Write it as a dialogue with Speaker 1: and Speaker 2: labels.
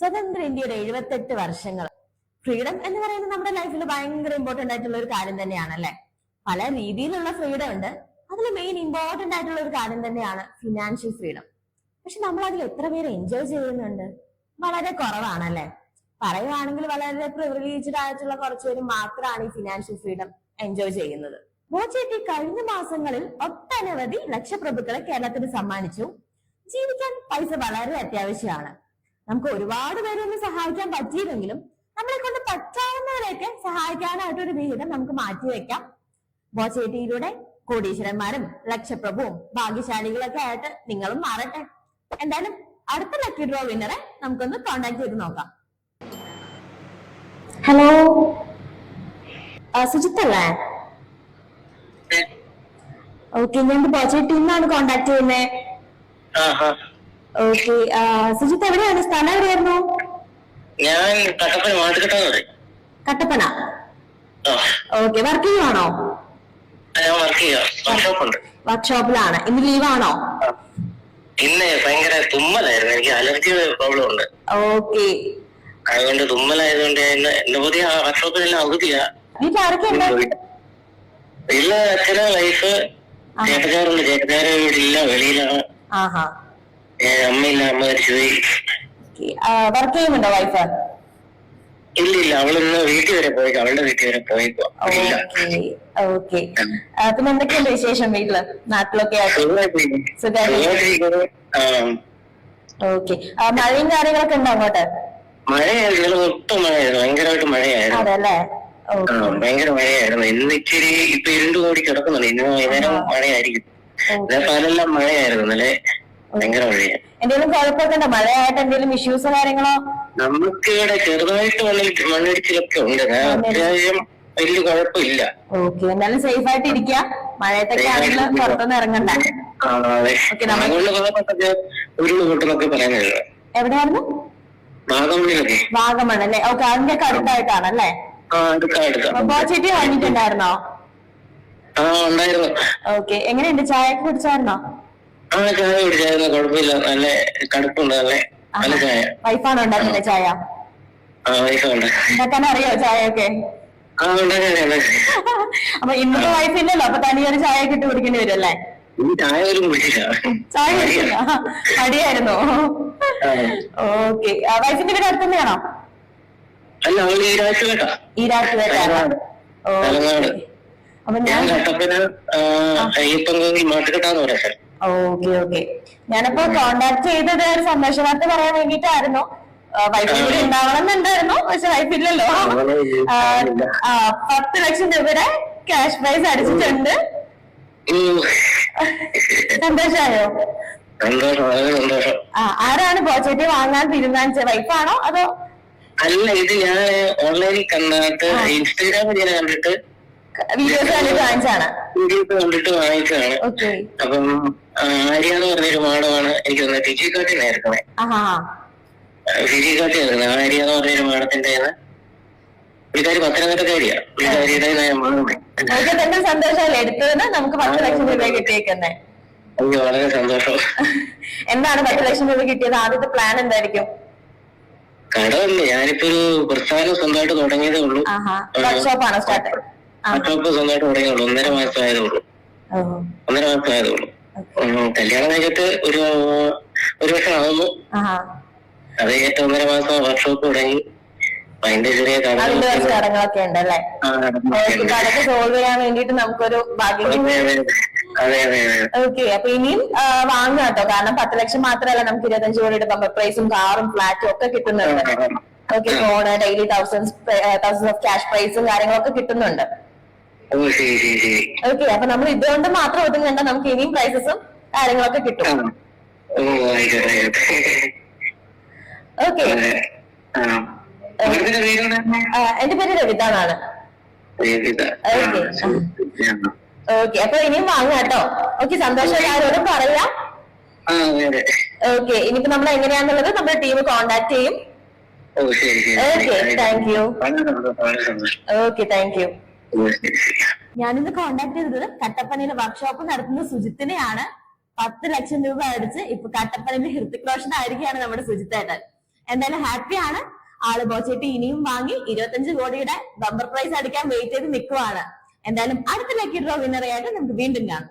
Speaker 1: സ്വതന്ത്ര ഇന്ത്യയുടെ 78 വർഷങ്ങൾ. ഫ്രീഡം എന്ന് പറയുന്നത് നമ്മുടെ ലൈഫിൽ ഭയങ്കര ഇമ്പോർട്ടന്റ് ആയിട്ടുള്ള ഒരു കാര്യം തന്നെയാണ് അല്ലെ. പല രീതിയിലുള്ള ഫ്രീഡം ഉണ്ട്. അതിൽ മെയിൻ ഇമ്പോർട്ടന്റ് ആയിട്ടുള്ള ഒരു കാര്യം തന്നെയാണ് ഫിനാൻഷ്യൽ ഫ്രീഡം. പക്ഷെ നമ്മൾ അതിൽ എത്ര പേര് എൻജോയ് ചെയ്യുന്നുണ്ട്? വളരെ കുറവാണല്ലേ. പറയുവാണെങ്കിൽ വളരെ പ്രിവിലേജ്ഡ് ആയിട്ടുള്ള കുറച്ചുപേര് മാത്രമാണ് ഈ ഫിനാൻഷ്യൽ ഫ്രീഡം എൻജോയ് ചെയ്യുന്നത്. ബോച്ചേട്ടി കഴിഞ്ഞ മാസങ്ങളിൽ ഒട്ടനവധി ലക്ഷപ്രഭുക്കളെ കേരളത്തിന് സമ്മാനിച്ചു. ജീവിക്കാൻ പൈസ വളരെ അത്യാവശ്യമാണ്. നമുക്ക് ഒരുപാട് പേരൊന്നും സഹായിക്കാൻ പറ്റിയില്ലെങ്കിലും നമ്മളെ കൊണ്ട് പറ്റാവുന്നവരെയൊക്കെ സഹായിക്കാനായിട്ടൊരു വിഹിതം നമുക്ക് മാറ്റിവെക്കാം. ബോച്ചേട്ടിയിലൂടെ കോടീശ്വരന്മാരും ലക്ഷപ്രഭുവും ഭാഗ്യശാലികളൊക്കെ ആയിട്ട് നിങ്ങളും മാറട്ടെ. എന്തായാലും അടുത്ത ലക്കി ഡ്രോ വിന്നറെ നമുക്കൊന്ന് കോണ്ടാക്ട് ചെയ്ത് നോക്കാം. ഹലോ, സുജിത്തല്ലേ? ഓക്കെ, ഞാൻ ബോച്ചേട്ടിയിൽ നിന്നാണ് കോണ്ടാക്ട് ചെയ്യുന്നത്. ഓക്കെ, സുജിത്ത് എവിടെയാണ്? സ്ഥലം എവിടെയായിരുന്നു?
Speaker 2: ഞാൻ
Speaker 1: കട്ടപ്പന. ഓക്കെ, വർക്ക് ചെയ്യുവാണോ? വർക്ക്ഷോപ്പിലാണ്. ഇന്ന് ലീവാണോ?
Speaker 2: ഇന്ന് ഭയങ്കര തുമ്മലായിരുന്നു, എനിക്ക് അലർജി പ്രോബ്ലം ഉണ്ട്.
Speaker 1: ഓക്കെ,
Speaker 2: അതുകൊണ്ട് തുമ്മലായതുകൊണ്ട് എന്നെ പുതിയ വർക്ക്ഷോപ്പിലെല്ലാം അവധിയാ.
Speaker 1: വീട്ടിൽ ആരൊക്കെയുണ്ട്?
Speaker 2: വീട്ടില് അച്ഛന് വൈഫ് ചേട്ടച്ചാറുണ്ട്. ചേട്ടച്ചാറ് വീടില്ല, വെളിയിലാണ്. അമ്മയില്ല, അമ്മ മരിച്ചുപോയി.
Speaker 1: വർക്ക് ചെയ്യുന്നുണ്ടോ വൈഫ്?
Speaker 2: ഇല്ലില്ല, അവളിന്ന് വീട്ടിൽ വരെ പോയിക്കോ, അവളുടെ വീട്ടിൽ വരെ പോയിക്കോ.
Speaker 1: ഓക്കെ, പിന്നെ എന്തൊക്കെയുണ്ട് വിശേഷം വീട്ടില്? നാട്ടിലൊക്കെ ഓക്കെ. മഴയും കാര്യങ്ങളൊക്കെ ഉണ്ടോ അങ്ങോട്ട്?
Speaker 2: മഴയായിരുന്നു, ഒട്ടും മഴയായിരുന്നു, ഭയങ്കരമായിട്ട് മഴയായിരുന്നു.
Speaker 1: അതല്ലേ,
Speaker 2: ഭയങ്കര മഴയായിരുന്നു. ഇന്ന് ഇച്ചിരി ഇപ്പൊ ഇരുണ്ട് കൂടി കിടക്കുന്നുണ്ട്. ഇന്ന് വൈകുന്നേരം മഴയായിരിക്കും. പകലെല്ലാം മഴയായിരുന്നു, ഇന്നലെ ഭയങ്കര മഴയാണ്.
Speaker 1: എന്തെങ്കിലും കുഴപ്പമൊക്കെ ഉണ്ടോ? മഴയായിട്ട് എന്തെങ്കിലും ഇഷ്യൂസോ കാര്യങ്ങളോ?
Speaker 2: നമുക്ക് ഇവിടെ ചെറുതായിട്ട് മണ്ണിടിച്ചിലൊക്കെ ഉണ്ട്, അത്യാവശ്യം വലിയ കുഴപ്പമില്ല.
Speaker 1: ഓക്കെ, എന്നാലും സേഫ് ആയിട്ട് ഇരിക്കുക. മഴയത്തൊക്കെ ആണെങ്കിലും പുറത്തൊന്നും ഇറങ്ങണ്ട.
Speaker 2: ഉരുൾപൊട്ടെന്നൊക്കെ പറയുന്നത്
Speaker 1: എവിടെയായിരുന്നു? വാഗമൺ അല്ലേ? ഓക്കെ, അതിന്റെ ഒക്കെ അടുത്തായിട്ടാണല്ലേ? ബോച്ചേട്ടി വാങ്ങിയിട്ടുണ്ടായിരുന്നോ?
Speaker 2: ഉണ്ടായിരുന്നു.
Speaker 1: ഓക്കെ, എങ്ങനെയുണ്ട്? ചായ ഒക്കെ കുടിച്ചായിരുന്നോ?
Speaker 2: ചായ കുടിച്ചായിരുന്നു, കുഴപ്പമില്ല, നല്ല കടുപ്പുണ്ട്, നല്ല ചായ.
Speaker 1: വൈഫാണോ ഉണ്ടാക്കുന്നത് ചായ? ഉണ്ടാക്കാൻ അറിയോ ചായയൊക്കെ? അപ്പൊ ഇന്നത്തെ വൈഫില്ലല്ലോ, അപ്പൊ തനിയൊരു ചായ ഒക്കെ ഇട്ട് കുടിക്കേണ്ടി വരും അല്ലേ?
Speaker 2: ചായ
Speaker 1: ചായ കുടിച്ചില്ല, മടിയായിരുന്നോ? ഓക്കെ, വൈഫിന്റെ വീട് അടുത്ത് തന്നെയാണോ? ഈരാറ്റുപേട്ട. അപ്പൊ ഞാൻ ഓക്കെ ഓക്കെ, ഞാനിപ്പോ കോണ്ടാക്ട് ചെയ്തത് ഒരു സന്തോഷ വാർത്ത പറയാൻ വേണ്ടിട്ടായിരുന്നു. വൈഫിന് കൂടി ഉണ്ടാവണം എന്നുണ്ടായിരുന്നു, പക്ഷെ വൈഫില്ലല്ലോ. 10 ലക്ഷം രൂപയുടെ ക്യാഷ് പ്രൈസ് അടിച്ചിട്ടുണ്ട്. സന്തോഷായോ? ആരാണ് ബോച്ചേട്ടി വാങ്ങാൻ തീരുമാനിച്ചത്? വൈഫാണോ അതോ?
Speaker 2: അല്ല, ഇത് ഞാൻ ഓൺലൈനിൽ കണ്ടിട്ട്, ഇൻസ്റ്റാഗ്രാമിൽ ഞാൻ കണ്ടിട്ട്
Speaker 1: വീഡിയോസ് കണ്ടിട്ട് വാങ്ങിച്ചാണ്.
Speaker 2: അപ്പം ആര്യ എന്ന് പറഞ്ഞൊരു മാഡമാണ് എനിക്ക് തോന്നുന്നത് ഫിജിക്കാട്ടിനായിരിക്കണേ. ഫിജിക്കാട്ടിയായിരുന്നു ആര്യ എന്ന് പറഞ്ഞൊരു മാഡത്തിന്റെ പുള്ളിക്കാരി പത്തനംതിട്ടക്കാരിയാ. പുള്ളിക്കാരിയുടെ
Speaker 1: സന്തോഷമല്ലേ എടുത്തതിന് നമുക്ക് 10 ലക്ഷം രൂപ കിട്ടിയേക്കുന്നേ?
Speaker 2: എനിക്ക് വളരെ സന്തോഷം.
Speaker 1: എന്താണ് 10 ലക്ഷം രൂപ കിട്ടിയത്? ആദ്യത്തെ പ്ലാൻ എന്തായിരിക്കും?
Speaker 2: കടമല്ലേ, ഞാനിപ്പോ ഒരു പ്രസ്ഥാനം സ്വന്തമായിട്ട് തുടങ്ങിയതേ ഉള്ളൂ.
Speaker 1: വർക്ക്ഷോപ്പാണോ സ്റ്റാർട്ട്?
Speaker 2: വർക്ക്ഷോപ്പ് സ്വന്തമായിട്ട് തുടങ്ങിയുള്ളൂ. 1.5 മാസം ആയതേ ഉള്ളൂ. കല്യാണം കഴിഞ്ഞിട്ട് ഒരു വർഷം ആവുന്നു. അത് കഴിഞ്ഞിട്ട് 1.5 മാസം വർക്ക്ഷോപ്പ് തുടങ്ങി. അതിന്റെ ചെറിയ
Speaker 1: കടങ്ങളൊക്കെ ഉണ്ടല്ലേ? അതൊക്കെ സോൾവ് ചെയ്യാൻ വേണ്ടിട്ട് നമുക്കൊരു ഭാഗ്യം. ഓക്കെ, അപ്പൊ ഇനിയും വാങ്ങുക കേട്ടോ. കാരണം 10 ലക്ഷം മാത്രമല്ല, നമുക്ക് 25 കോടി എടുക്കാം. പ്രൈസും കാറും ഫ്ലാറ്റും ഒക്കെ കിട്ടുന്നുണ്ട്. Okay, phone daily thousands of cash പ്രൈസും കാര്യങ്ങളൊക്കെ കിട്ടുന്നുണ്ട്. ഓക്കെ, അപ്പൊ നമ്മൾ ഇതുകൊണ്ട് മാത്രം ഒതുങ്ങണ്ട, നമുക്ക് ഇനിയും പ്രൈസസും കാര്യങ്ങളൊക്കെ കിട്ടും. ഓക്കെ, എന്റെ പേര് രവിത എന്നാണ്. ഓക്കെ, അപ്പൊ ഇനിയും വാങ്ങാം കേട്ടോ. ഓക്കെ, സന്തോഷം. ആരോടും പറയാം. ഓക്കെ, ഇനിയിപ്പോ നമ്മൾ എങ്ങനെയാന്നുള്ളത് നമ്മുടെ ടീം കോണ്ടാക്ട് ചെയ്യും. Okay, thank you. Okay, thank you. ഞാനിന്ന് കോണ്ടാക്ട് ചെയ്തത് കട്ടപ്പനയിലെ വർക്ക്ഷോപ്പ് നടത്തുന്ന സുജിത്തിനെയാണ്. 10 ലക്ഷം രൂപ അടിച്ച് ഇപ്പൊ കട്ടപ്പനയിലെ ഹൃത്തിക് റോഷൻ ആയിരിക്കുകയാണ് നമ്മുടെ സുജിത്തേട്ടൻ. എന്തായാലും ഹാപ്പിയാണ്. ആള് ബോച്ചേട്ടി ഇനിയും വാങ്ങി 25 കോടിയുടെ ബമ്പർ പ്രൈസ് അടിക്കാൻ വെയിറ്റ് ചെയ്ത് നിൽക്കുവാണ്. എന്തായാലും അടുത്ത ലക്കി ഡ്രോ വിന്നറായിട്ട് നമുക്ക് വീണ്ടും കാണാം.